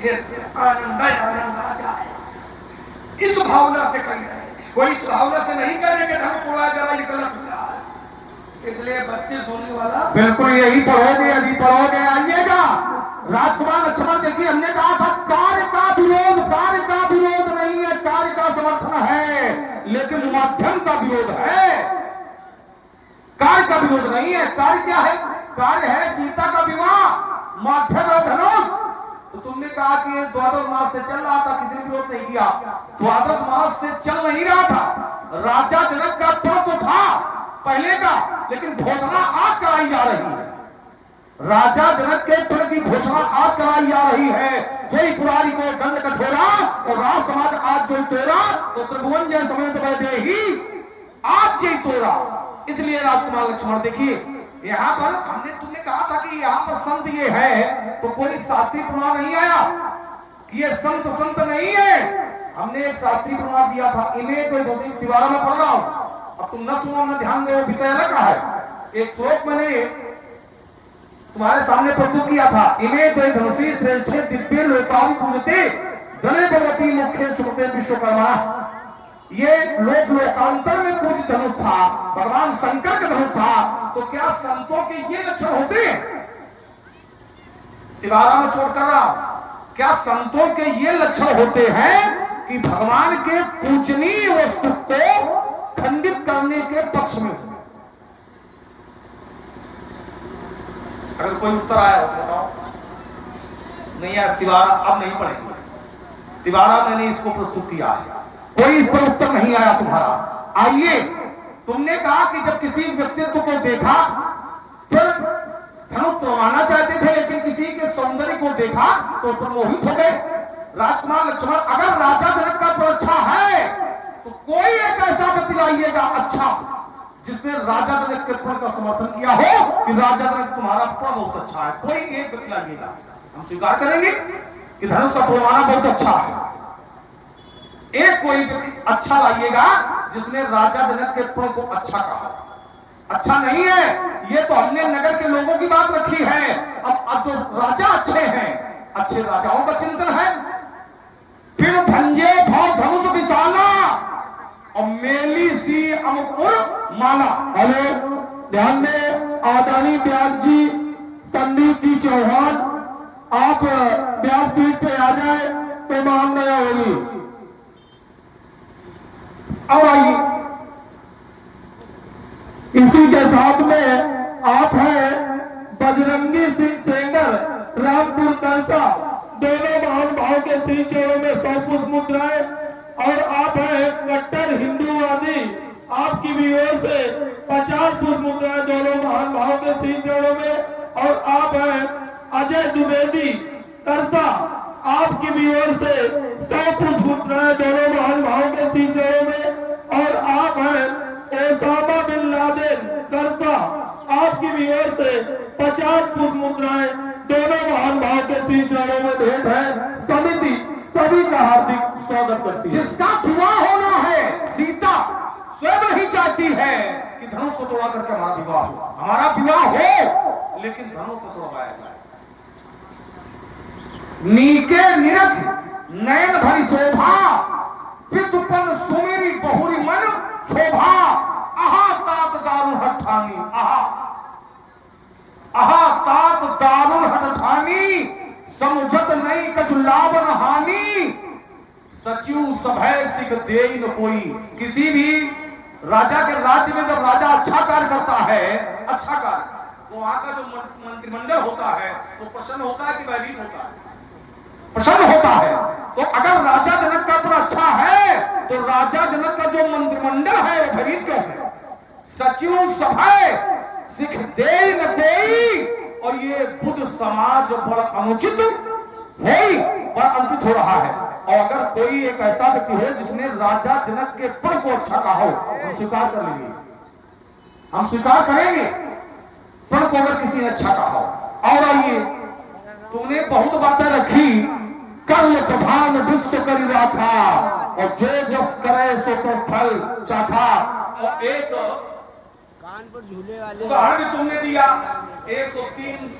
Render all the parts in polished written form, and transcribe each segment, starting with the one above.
फिर आनंद आनंद आ जाए। इस भावना से कर रहे, कोई इस भावना से नहीं करे कि ढंग तोड़ा जरा ये गलत हो जाए। इसलिए बच्चे सोने वाला बिल्कुल यही पढ़ोगे, अभी पढ़ोगे, आइएगा। राजकुमार लक्ष्मण देखिए, हमने कहा था कार्य का विरोध नहीं है, कार्य का समर्थन है, लेकिन माध्यम का विरोध है, कार्य का विरोध नहीं है। कार्य क्या है? कार्य है सीता का विवाह, माध्यम है धनुष। तो तुमने कहा कि ये द्वादश मास से चल रहा था, किसी ने विरोध नहीं किया। द्वादश मास से चल नहीं रहा था, राजा जनक का पर्व तो था पहले का, लेकिन घोषणा आज कराई जा रही है। राजा जनक के पर्व की घोषणा आज कराई जा रही है। जय पुरारी को दंड कठोरा और राज समाज आज जो तोरा, तो त्रिभुवन जय समेत बैठे ही आज जय तोरा। इसलिए राजकुमार लक्ष्मण देखिए, यहाँ पर हमने तुमने कहा था कि यहाँ पर संत ये है, तो कोई शास्त्रीय प्रमाण नहीं आया कि ये संत नहीं है। हमने एक शास्त्रीय प्रमाण दिया था, इन्हें कोई दीवारा में पढ़ रहा हूं, अब तुम न सुनो न ध्यान दो, विषय अलग का है। एक श्लोक मैंने तुम्हारे सामने प्रस्तुत किया था, इन्हें कोई धनुषी श्रेष्ठ दिव्य लोकावि पूजते धने भगवती मुख्य सुखते विश्वकर्मा। ये लोकांतर में पूजित धनुष था, भगवान शंकर का धनुष था। तो क्या संतों के ये लक्षण होते हैं? तिवारा में छोड़ कर रहा, क्या संतों के ये लक्षण होते हैं कि भगवान के पूजनीय वस्तु को खंडित करने के पक्ष में? अगर कोई उत्तर आया हो तो बताओ। नहीं यार, तिवारा अब नहीं पढ़ेंगे, तिवारा मैंने इसको प्रस्तुत किया है, कोई इस पर उत्तर नहीं आया तुम्हारा। आइए, तुमने कहा कि जब किसी व्यक्तित्व को देखा फिर धनुष तोड़वाना चाहते थे, लेकिन किसी के सौंदर्य को देखा तो प्रमोहित हो गए। राजकुमार लक्ष्मण, अगर राजा जनक का तो अच्छा है तो कोई एक ऐसा व्यक्ति लाइएगा अच्छा, जिसने राजा जनक के प्रण का समर्थन किया हो कि राजा जनक तुम्हारा प्रण बहुत अच्छा है। कोई एक व्यक्ति लाइएगा, हम स्वीकार करेंगे कि धनुष का तोड़वाना बहुत अच्छा है। एक कोई अच्छा लाइएगा जिसने राजा जनक के प्रण को अच्छा कहा। अच्छा नहीं है, ये तो हमने नगर के लोगों की बात रखी है। अब जो राजा अच्छे हैं, अच्छे राजाओं का चिंतन है। फिर भंजे भाव धनुष विशाला और मेली सी अमुकुर माला। हेलो, ध्यान में, आदानी व्यास जी, संदीप जी चौहान, आप व्यासपीठ पे आ जाए तो महानया होगी। और आइए, इसी के साथ में आप हैं बजरंगी सिंह सेंगर, रामपुर दरसा, दोनों महान भाव के श्री चरणों में 100 पुष्प मुद्राएं। और आप हैं कट्टर हिंदूवादी, आपकी भी ओर से 50 पुष्प मुद्राएं दोनों महान भाव के श्री चरणों में। और आप हैं अजय द्विवेदी दरसा, आपकी भी ओर से 100 पुष्प मुद्राएं दोनों महान भाव के श्री चरणों में। और आप हैं ओसामा बिन लादेन दरसा, आपकी भी ओर से 50 पुष्प मुद्राएं दोनों महान भाव के श्री चरणों में भेंट है। समिति सभी का हार्दिक स्वागत करती है। जिसका विवाह होना है, सीता स्वयं नहीं चाहती है कि धनुष को तोड़ा करके हमारा विवाह हो, हमारा विवाह हो, लेकिन धनुष को तोड़वाया जाए। नीके निरख नयन भरी शोभा, पितुपन सुमेरी बहुरी मन शोभा, आहा तात दारुण हठानी, आहा तात दारुण हठानी, समुझत नहीं कछु लाभ न हानि, सचिव सभय सिख देई न कोई। किसी भी राजा के राज्य में जब राजा अच्छा कार्य करता है, अच्छा कार्य, तो वहां का जो मंत्रिमंडल होता है वो प्रसन्न होता है कि भयभीत होता है? प्रसन्न होता है। तो अगर राजा जनक का तो अच्छा है तो राजा जनक का जो मंत्रिमंडल है वो भयभीत क्यों है? सचिव सभय सिख देई न कोई। और ये बुद्ध समाज बड़ा अनुचित बड़ा अनुचित हो रहा है। और अगर कोई एक ऐसा व्यक्ति हो जिसने राजा जनक के प्रण को अच्छा कहा हो, हम स्वीकार कर लेंगे, हम स्वीकार करेंगे प्रण को अगर किसी ने अच्छा कहा हो। और आइए, तुमने बहुत बातें रखी, कल प्रधान विश्व करी रखा और जो जस करे सो तो फल चाखा। और एक कान पर झूले वाले उदाहरण भी तुमने दिया, 103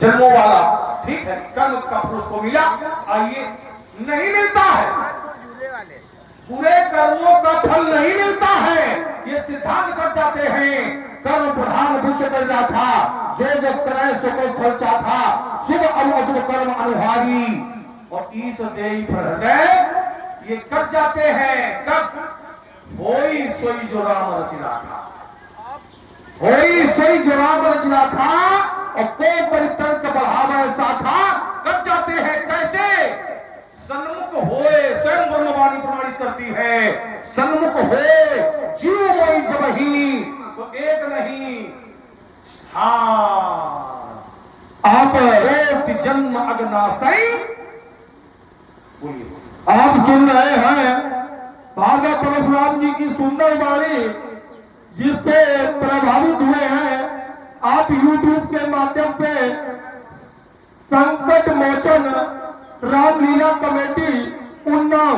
जन्मों वाला, ठीक है, कर्म का फल उसको मिला। आइए, नहीं मिलता है, पूरे कर्मों का फल नहीं मिलता है, ये सिद्धांत कर जाते हैं। कर्म प्रधान विश्व कर्जा था, जो जस करे सो को फल चाहा, शुभ और अशुभ कर्म अनुहारी, और ईश देई हृदय, ये कर जाते हैं। कब होई सोई जो राम रचिला था, होई सोई जो राम रचिला था, और को परितंत्र बढ़ावे शाखा, कर जाते हैं कैसे? सन्मुख होए, स्वयं ब्रह्मवाणी प्रमाणित करती है, सन्मुख होए जीव वही जब ही, तो एक नहीं, हाँ आप रेत जन्म अग्नाशय। बोलिए, आप सुन रहे हैं भागवत परशुराम जी की सुंदर वाणी, जिससे प्रभावित हुए हैं। आप YouTube के माध्यम से संकट मोचन रामलीला कमेटी उन्नाव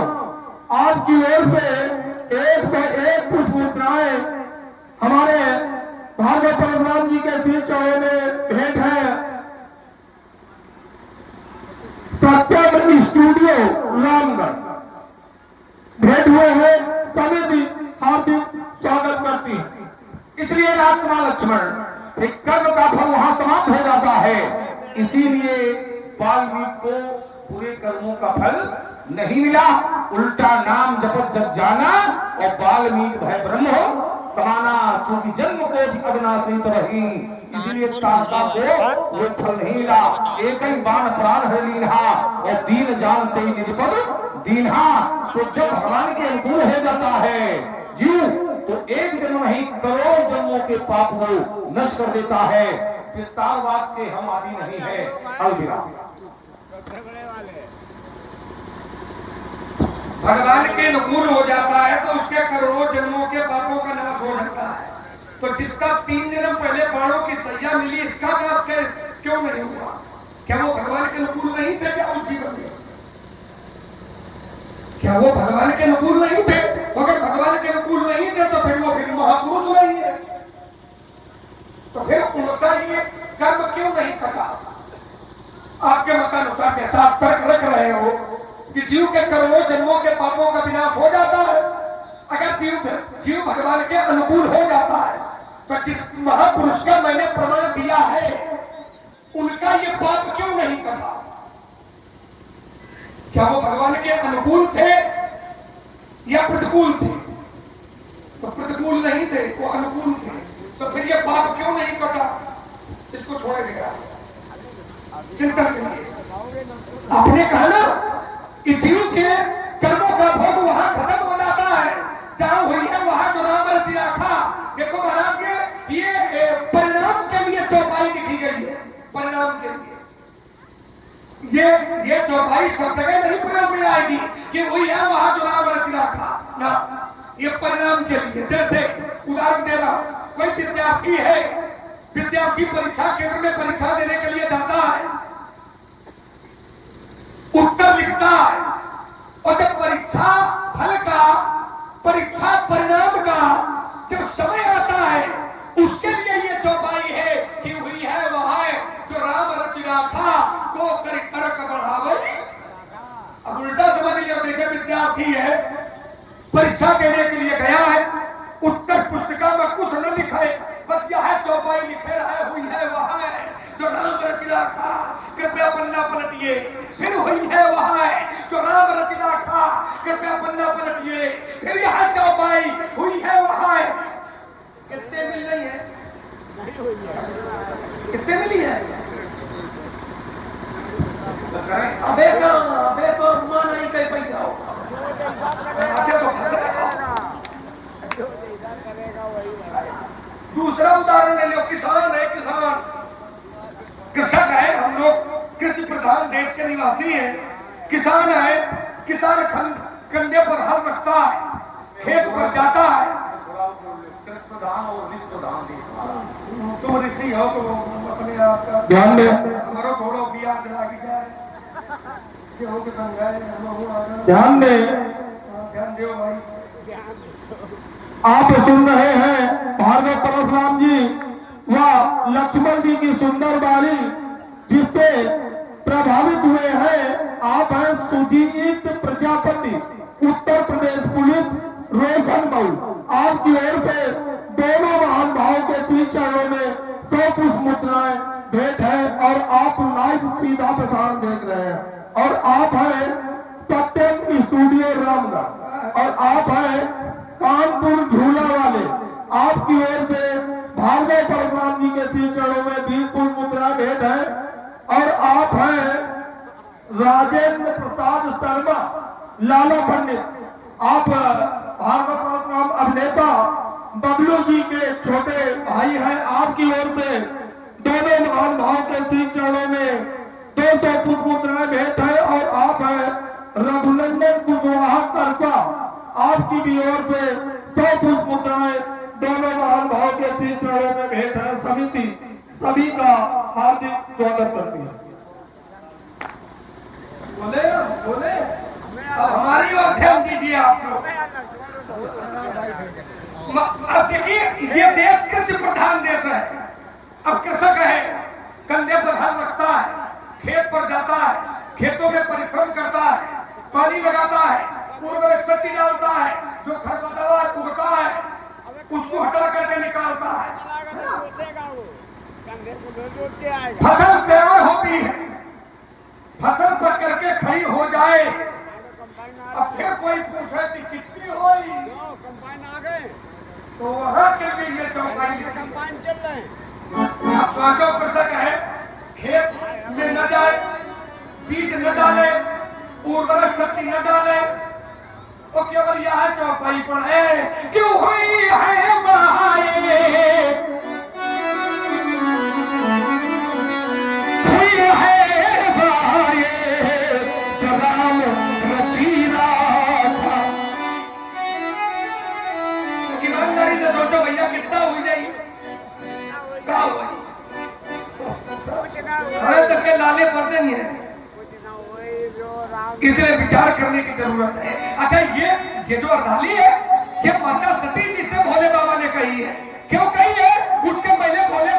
आपकी ओर से 101 पुष्प मुद्राएं हमारे भागवत परशुराम जी के सिर चौड़े में भेंट है। सत्यम स्टूडियो रामगढ़ भेंट हुए हैं, समिति हार्दिक स्वागत करती है। इसलिए राजकुमार लक्ष्मण, एक कर्म का फल वहां समाप्त हो जाता है, इसीलिए वाल्मीकि को पूरे कर्मों का फल नहीं मिला, उल्टा नाम जपत जब जाना, और वाल्मीकि भय ब्रह्म हो समाना, क्योंकि जन्म को अविनाशी तो रही, इसलिए ताका को वो फल नहीं मिला। एक ही बाण प्राण है लीन्हा, और दीन जानते ही निजपद दीन्हा। तो जब भगवान के अनुकूल हो जाता है जीव, तो एक जन्म नहीं करोड़ जन्मों के पाप को नष्ट कर देता है। विस्तारवाद के हम आदि नहीं है। अलविदा। भगवान के अनुकूल हो जाता है तो उसके करोड़ों जन्मों के पापों का नाश हो जाता है। तो जिसका 3 जन्म पहले बाणों की सजा मिली, इसका नाश क्यों नहीं हुआ? क्या वो भगवान के अनुकूल नहीं थे? क्या उस जीवन में क्या वो भगवान के अनुकूल नहीं थे? अगर भगवान के अनुकूल नहीं थे तो फिर वो महापुरुष नहीं है, तो फिर उनका ये कर्म क्यों नहीं कटा? आपके मतानुसार जैसा आप तर्क रख रहे हो कि जीव के करोड़ों जन्मों के पापों का विनाश हो जाता है, अगर जीव भगवान के अनुकूल हो जाता है, तो जिस महापुरुष का मैंने प्रमाण दिया है उनका ये पाप क्यों नहीं कटा? क्या वो भगवान के अनुकूल थे या प्रतिकूल थे? तो प्रतिकूल नहीं थे, वो अनुकूल थे, तो फिर ये पाप क्यों नहीं कटा? इसको छोड़ दिया, चिंता करिए। आपने कहा ना कि जीव के कर्मों का भोग वहां खत्म हो जाता है जहां हुई है वहां जो राम रचि रखा। देखो महाराज के ये परिणाम के लिए चौपाई लिखी गई है, परिणाम के लिए। ये चौपाई सब जगह नहीं प्रयोग में आएगी कि वही है वहां जो राम रचि रखा ना, ये परिणाम के लिए। जैसे उदाहरण दे रहा हूं, कोई विद्यार्थी है, विद्यार्थी परीक्षा केंद्र में परीक्षा देने के लिए जाता है, उत्तर लिखता है, और जब परीक्षा फल का, परीक्षा परिणाम का जब समय आता है, उसके लिए ये चौपाई है कि हुई है वह जो राम रचि राखा को करक बढ़ावे। अब उल्टा समझ लिया, जैसे विद्यार्थी है, परीक्षा देने के लिए गया है, उत्तर पुस्तिका में कुछ न लिखे, बस यह चौपाई लिखे रहे, हुई है वह जो राम रचि राखा, कृपया पन्ना पलटिए। फिर हुई है वह जो राम रचि राखा, कृपया पन्ना पलटिए। फिर यह चौपाई हुई है वह। किससे मिल रही है? किससे मिली है? अबे तो मां नहीं कह पाई जाओ, दूसरा उदाहरण ले लो, किसान है, किसान कृषक है, हम लोग कृषि प्रधान देश के निवासी हैं। किसान है, किसान कंधे पर हल रखता है, खेत पर जाता है। तुम ऋषि हो तो अपने आप का ध्यान दे, हमारो घोड़ो बिया दिला की जाए, हो के समझाए, ध्यान दे। ध्यान दो भाई। आप सुन रहे हैं भागवत परशुराम जी व लक्ष्मण जी की सुंदर वाणी, जिससे प्रभावित हुए हैं। आप हैं सुजीत प्रजापति, उत्तर प्रदेश पुलिस, रोशन बाबू। आपकी ओर से दोनों महान भावों के श्री चरणों में 100 पुष्प मुद्राएं भेंट है और आप लाइव सीधा प्रसारण देख रहे हैं। और आप हैं सत्यम स्टूडियो रामगढ़ और आप हैं कानपुर झूला वाले। आपकी ओर से भार्गव परशुराम जी के श्री चरणों में 20 पुष्प मुद्रा भेंट है। और आप हैं राजेंद्र प्रसाद शर्मा, लाला पंडित। आप भार्गव परशुराम अभिनेता बबलू जी के छोटे भाई हैं। आपकी ओर से दोनों महान भाव के श्री चरणों में 200 पुष्प मुद्राएं भेंट है। और आप हैं रघुनंदन कुशवाहा करका। आपकी भी ओर से 100 पुष्प मुद्राएं दोनों महान भाव के श्री चरणों में भेंट है। समिति सभी का हार्दिक स्वागत करती है। बोले बोले, अब हमारी ओर ध्यान दीजिए आप लोग। अब देखिए, ये देश कृषि प्रधान देश है। अब कृषक है, कंधे पर हल रखता है, खेत पर जाता है, खेतों में परिश्रम करता है, पानी लगाता है, उर्वरक शक्ति डालता है, जो खरपतवार उगता है उसको हटा करके निकालता है। फसल तैयार होती है, फसल पक करके खड़ी हो जाए, अब फिर कोई पूछे कि कितनी हुई, तो वहां के लिए ये चौपाई। आप सोचो, कृषक है, खेत में न जाए, बीज न डाले, उर्वरक शक्ति न डाले, वो केवल यह चौपाई पढ़े क्यों हुई है बहाए, हुई है बहाए, जलाल रचीला था। ईमानदारी से सोचो भैया, कितना हुई जाएगी, क्या हुई? हमें तक के लाले पड़ते नहीं है, इसलिए विचार करने की जरूरत है। अच्छा, ये जो अर्धाली है, ये माता सती जी से भोले बाबा ने कही है। क्यों कही है? उसके पहले भोले